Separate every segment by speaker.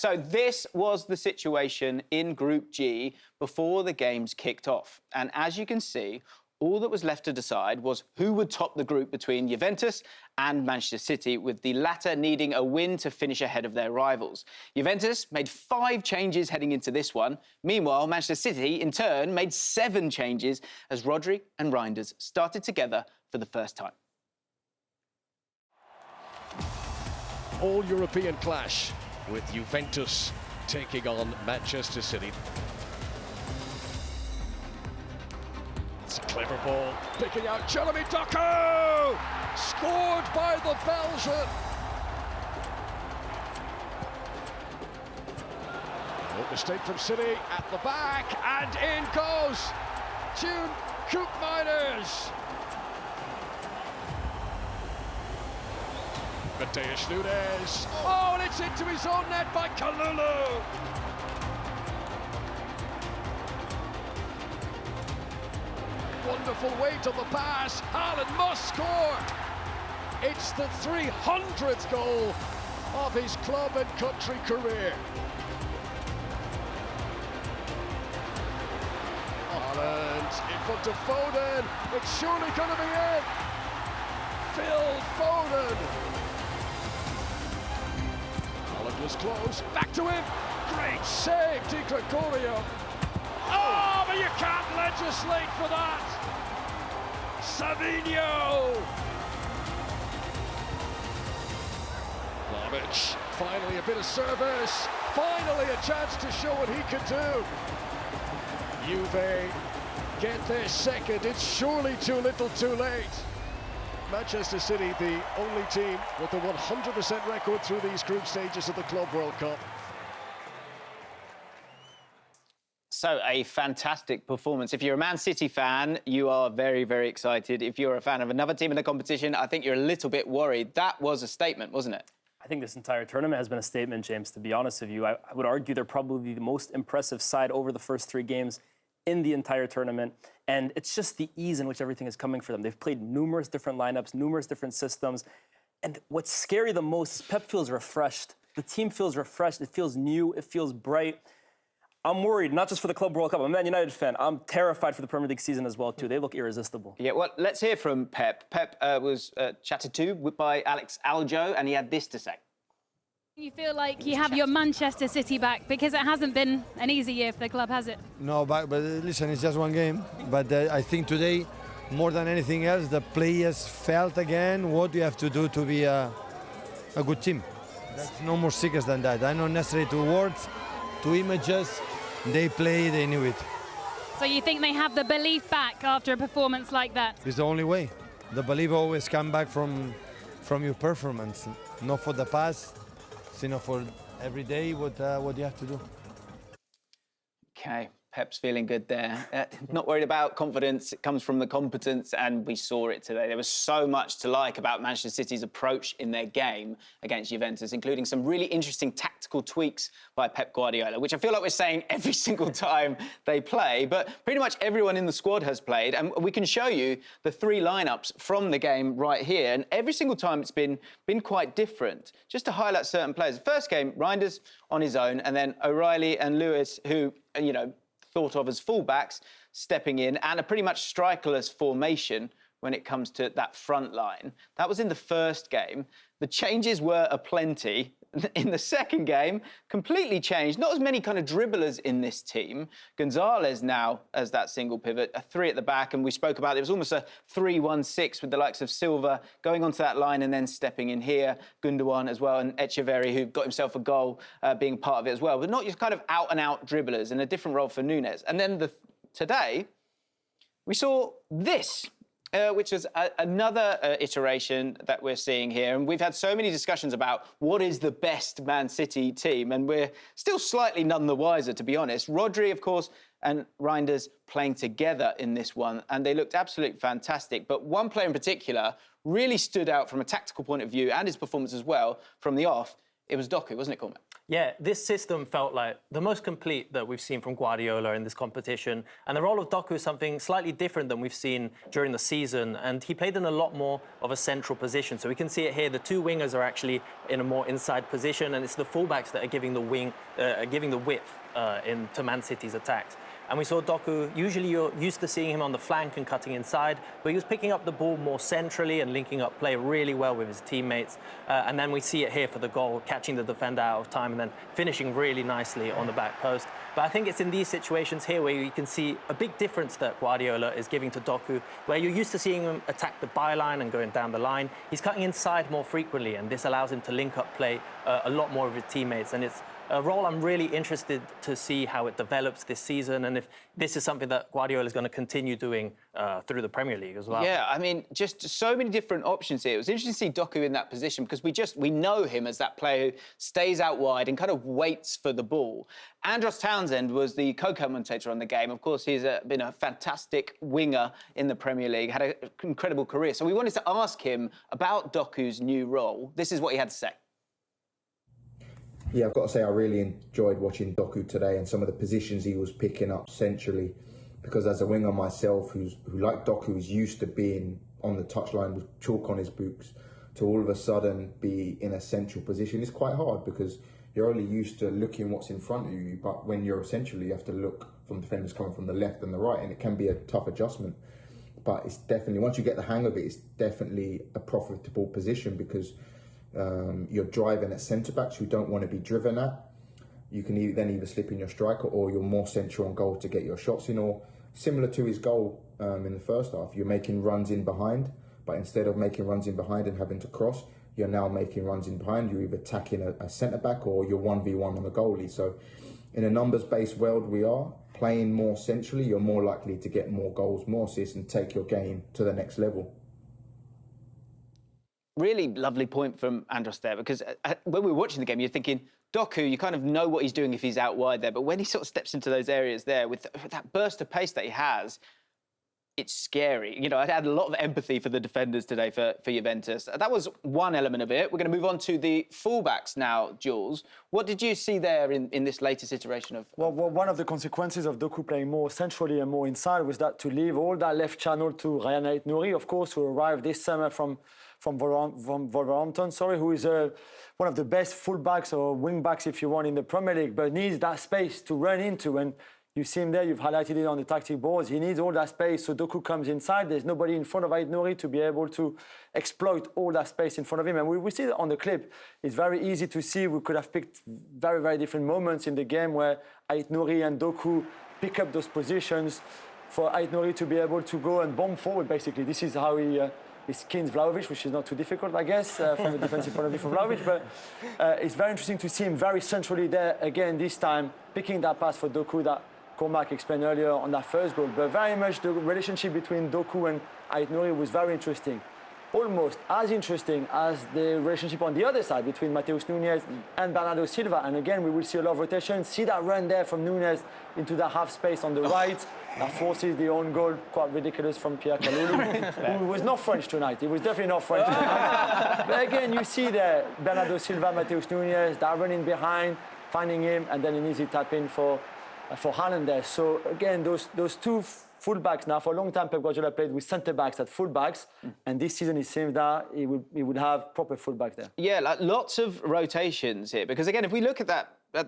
Speaker 1: So this was the situation in Group G before the games kicked off. And as you can see, all that was left to decide was who would top the group between Juventus and Manchester City, with the latter needing a win to finish ahead of their rivals. Juventus made 5 changes heading into this one. Meanwhile, Manchester City, in turn, made 7 changes as Rodri and Reinders started together for the first time.
Speaker 2: All-European clash with Juventus taking on Manchester City. It's a clever ball, picking out Jeremy Doku! Scored by the Belgian! No mistake from City, at the back, and in goes June Koopmeiners! Mateus Nunes. Oh, and it's into his own net by Kalulu. Wonderful weight on the pass. Haaland must score. It's the 300th goal of his club and country career. Haaland in front of Foden. It's surely going to be in. Phil Foden. Was close, back to him, great save, Di Gregorio. Oh, but you can't legislate for that. Savinho. Vlahovic, finally a bit of service, finally a chance to show what he can do. Juve get their second, it's surely too little too late. Manchester City, the only team with a 100% record through these group stages of the Club World Cup.
Speaker 1: So, a fantastic performance. If you're a Man City fan, you are very, very excited. If you're a fan of another team in the competition, I think you're a little bit worried. That was a statement, wasn't it?
Speaker 3: I think this entire tournament has been a statement, James, to be honest with you. I would argue they're probably the most impressive side over the first 3 games in the entire tournament, and it's just the ease in which everything is coming for them. They've played numerous different lineups, numerous different systems, and what's scary the most is Pep feels refreshed. The team feels refreshed, it feels new, it feels bright. I'm worried, not just for the Club World Cup. I'm a Man United fan. I'm terrified for the Premier League season as well, too. They look irresistible.
Speaker 1: Yeah, well, let's hear from Pep. Pep was chatted to by Alex Aljo, and he had this to say.
Speaker 4: You feel like you have your Manchester City back, because it hasn't been an easy year for the club, has it?
Speaker 5: No, but listen, it's just one game. But I think today, more than anything else, the players felt again what you have to do to be a good team. That's no more secrets than that. I don't necessarily to words, to images. They play, they knew it.
Speaker 4: So you think they have the belief back after a performance like that?
Speaker 5: It's the only way. The belief always comes back from your performance, not for the past. You know, for every day, what you have to do.
Speaker 1: Okay, Pep's feeling good there. Not worried about confidence. It comes from the competence, and we saw it today. There was so much to like about Manchester City's approach in their game against Juventus, including some really interesting tactical tweaks by Pep Guardiola, which I feel like we're saying every single time they play, but pretty much everyone in the squad has played, and we can show you the 3 lineups from the game right here, and every single time it's been quite different. Just to highlight certain players. The first game, Reinders on his own, and then O'Reilly and Lewis, who, you know, thought of as fullbacks, stepping in, and a pretty much strikerless formation when it comes to that front line. That was in the first game. The changes were aplenty. In the second game, completely changed. Not as many kind of dribblers in this team. Gonzalez now as that single pivot, a 3 at the back, and we spoke about it was almost a 3-1-6 with the likes of Silva going onto that line and then stepping in here. Gundogan as well, and Echeverri, who got himself a goal, being part of it as well. But not just kind of out-and-out dribblers, and a different role for Nunes. And then today, we saw this. Which is another iteration that we're seeing here. And we've had so many discussions about what is the best Man City team, and we're still slightly none the wiser, to be honest. Rodri, of course, and Reinders playing together in this one, and they looked absolutely fantastic. But one player in particular really stood out from a tactical point of view, and his performance as well from the off. It was Doku, wasn't it, Cormac?
Speaker 6: Yeah, this system felt like the most complete that we've seen from Guardiola in this competition. And the role of Doku is something slightly different than we've seen during the season. And he played in a lot more of a central position. So we can see it here. The two wingers are actually in a more inside position. And it's the fullbacks that are giving the width into Man City's attacks. And we saw Doku, usually you're used to seeing him on the flank and cutting inside, but he was picking up the ball more centrally and linking up play really well with his teammates. And then we see it here for the goal, catching the defender out of time and then finishing really nicely on the back post. But I think it's in these situations here where you can see a big difference that Guardiola is giving to Doku, where you're used to seeing him attack the byline and going down the line. He's cutting inside more frequently, and this allows him to link up play a lot more with his teammates. And it's a role I'm really interested to see how it develops this season, and if this is something that Guardiola is going to continue doing through the Premier League as well.
Speaker 1: Yeah, I mean, just so many different options here. It was interesting to see Doku in that position because we know him as that player who stays out wide and kind of waits for the ball. Andros Townsend was the co-commentator on the game. Of course, he's been a fantastic winger in the Premier League, had an incredible career. So we wanted to ask him about Doku's new role. This is what he had to say.
Speaker 7: Yeah, I've got to say I really enjoyed watching Doku today and some of the positions he was picking up centrally, because as a winger myself, who like Doku is used to being on the touchline with chalk on his boots, to all of a sudden be in a central position is quite hard because you're only used to looking what's in front of you, but when you're centrally, you have to look from defenders coming from the left and the right, and it can be a tough adjustment. But it's definitely, once you get the hang of it, it's definitely a profitable position because you're driving at centre-backs who don't want to be driven at. You can then either slip in your striker or you're more central on goal to get your shots in, or similar to his goal in the first half, you're making runs in behind, but instead of making runs in behind and having to cross, you're now making runs in behind. You're either attacking a centre-back or you're 1v1 on the goalie. So in a numbers-based world we are, playing more centrally, you're more likely to get more goals, more assists and take your game to the next level.
Speaker 1: Really lovely point from Andros there, because when we were watching the game, you're thinking, Doku, you kind of know what he's doing if he's out wide there, but when he sort of steps into those areas there with that burst of pace that he has, it's scary. You know, I had a lot of empathy for the defenders today for Juventus. That was one element of it. We're going to move on to the fullbacks now, Jules. What did you see there in this latest iteration of...
Speaker 8: Well, one of the consequences of Doku playing more centrally and more inside was that to leave all that left channel to Ryan Ait-Nouri, of course, who arrived this summer from Wolverhampton, who is one of the best fullbacks or wing-backs, if you want, in the Premier League, but needs that space to run into. And you see him there, you've highlighted it on the tactic boards. He needs all that space, so Doku comes inside. There's nobody in front of Ait-Nouri to be able to exploit all that space in front of him. And we see it on the clip. It's very easy to see. We could have picked very, very different moments in the game where Ait-Nouri and Doku pick up those positions for Ait-Nouri to be able to go and bomb forward, basically. This is how he skins Vlahovic, which is not too difficult, I guess, from a defensive point of view for Vlahovic. But it's very interesting to see him very centrally there again this time, picking that pass for Doku that Cormac explained earlier on that first goal. But very much the relationship between Doku and Ait-Nouri was very interesting. Almost as interesting as the relationship on the other side between Mateus Nunes and Bernardo Silva. And again, we will see a lot of rotation. See that run there from Nunes into the half space on the right. That forces the own goal, quite ridiculous, from Pierre Kalulu, who was not French tonight. He was definitely not French tonight. But again, you see there, Bernardo Silva, Mateus Nunes, that running behind, finding him, and then an easy tap in for Haaland there. So again, those two fullbacks now, for a long time, Pep Guardiola played with centre-backs at fullbacks, and this season it seems that he would have proper fullbacks there.
Speaker 1: Yeah, like lots of rotations here, because again, if we look at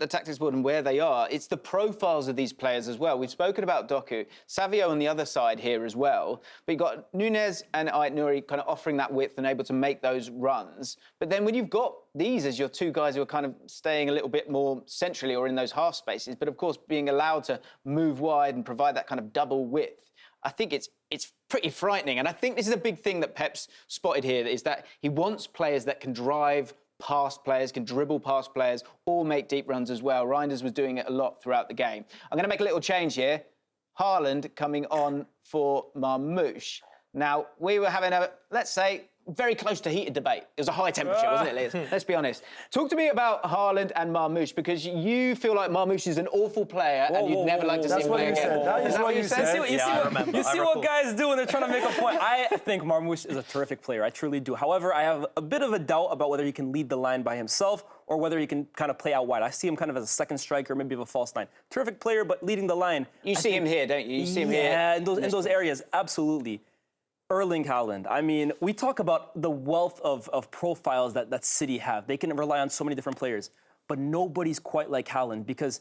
Speaker 1: the tactics board and where they are, it's the profiles of these players as well. We've spoken about Doku, Savio on the other side here as well, but you've got Nunes and Ait-Nouri kind of offering that width and able to make those runs. But then when you've got these as your two guys who are kind of staying a little bit more centrally or in those half spaces, but of course being allowed to move wide and provide that kind of double width, I think it's pretty frightening. And I think this is a big thing that Pep's spotted here, is that he wants players that can drive past players, can dribble past players, or make deep runs as well. Reinders was doing it a lot throughout the game. I'm going to make a little change here. Haaland coming on for Marmoush. Now, we were having let's say, very close to heated debate. It was a high temperature, wasn't it, Liz? Let's be honest. Talk to me about Haaland and Marmoush, because you feel like Marmoush is an awful player and you'd never like to see him play again.
Speaker 8: That is what you said.
Speaker 3: You see what guys do when they're trying to make a point. I think Marmoush is a terrific player. I truly do. However, I have a bit of a doubt about whether he can lead the line by himself or whether he can kind of play out wide. I see him kind of as a second striker, maybe of a false nine. Terrific player, but leading the line.
Speaker 1: You see him here, don't you? You see him here.
Speaker 3: Yeah, in those areas, absolutely. Erling Haaland. I mean, we talk about the wealth of profiles that City have. They can rely on so many different players, but nobody's quite like Haaland because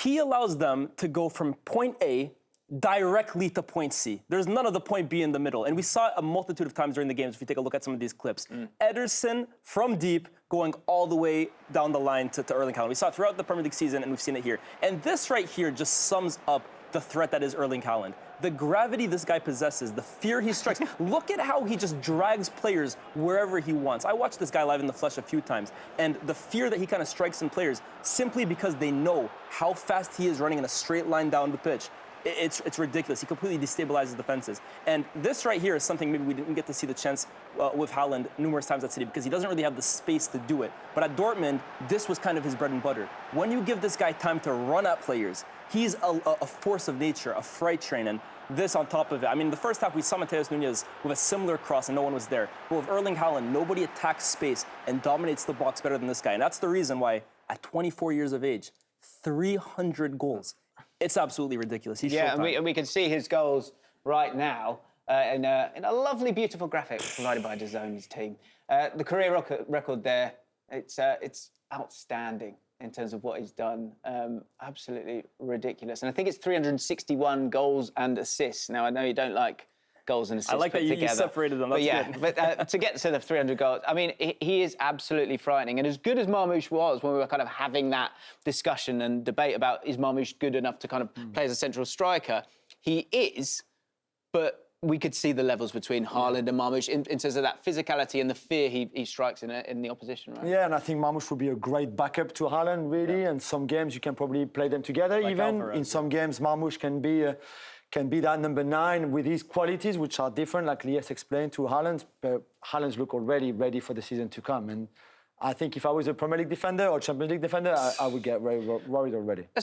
Speaker 3: he allows them to go from point A directly to point C. There's none of the point B in the middle. And we saw it a multitude of times during the games if you take a look at some of these clips. Ederson from deep going all the way down the line to Erling Haaland. We saw it throughout the Premier League season and we've seen it here. And this right here just sums up the threat that is Erling Haaland. The gravity this guy possesses, the fear he strikes. Look at how he just drags players wherever he wants. I watched this guy live in the flesh a few times, and the fear that he kind of strikes in players simply because they know how fast he is running in a straight line down the pitch. It's ridiculous. He completely destabilizes defenses. And this right here is something maybe we didn't get to see the chance with Haaland numerous times at City because he doesn't really have the space to do it. But at Dortmund, this was kind of his bread and butter. When you give this guy time to run at players, he's a force of nature, a freight train, and this on top of it. I mean, the first half we saw Mateus Nunes with a similar cross and no one was there. But with Erling Haaland, nobody attacks space and dominates the box better than this guy. And that's the reason why, at 24 years of age, 300 goals. It's absolutely ridiculous. He's
Speaker 1: and we can see his goals right now in a lovely, beautiful graphic provided by DAZN's team. The career record there, it's outstanding in terms of what he's done. Absolutely ridiculous. And I think it's 361 goals and assists. Now, I know you don't like goals and assists.
Speaker 3: I like that you separated them. That's
Speaker 1: good. But to get to the 300 goals, I mean, he is absolutely frightening. And as good as Marmoush was when we were kind of having that discussion and debate about is Marmoush good enough to kind of play as a central striker, he is, but we could see the levels between Haaland and Marmoush in terms of that physicality and the fear he strikes in the opposition, right?
Speaker 8: Yeah, and I think Marmoush would be a great backup to Haaland, really. And some games you can probably play them together like even. Alvarez, in some games, Marmoush can be that number 9 with his qualities, which are different, like Lies explained, to Haaland's. But Haaland's look already ready for the season to come. And I think if I was a Premier League defender or Champions League defender, I would get worried already.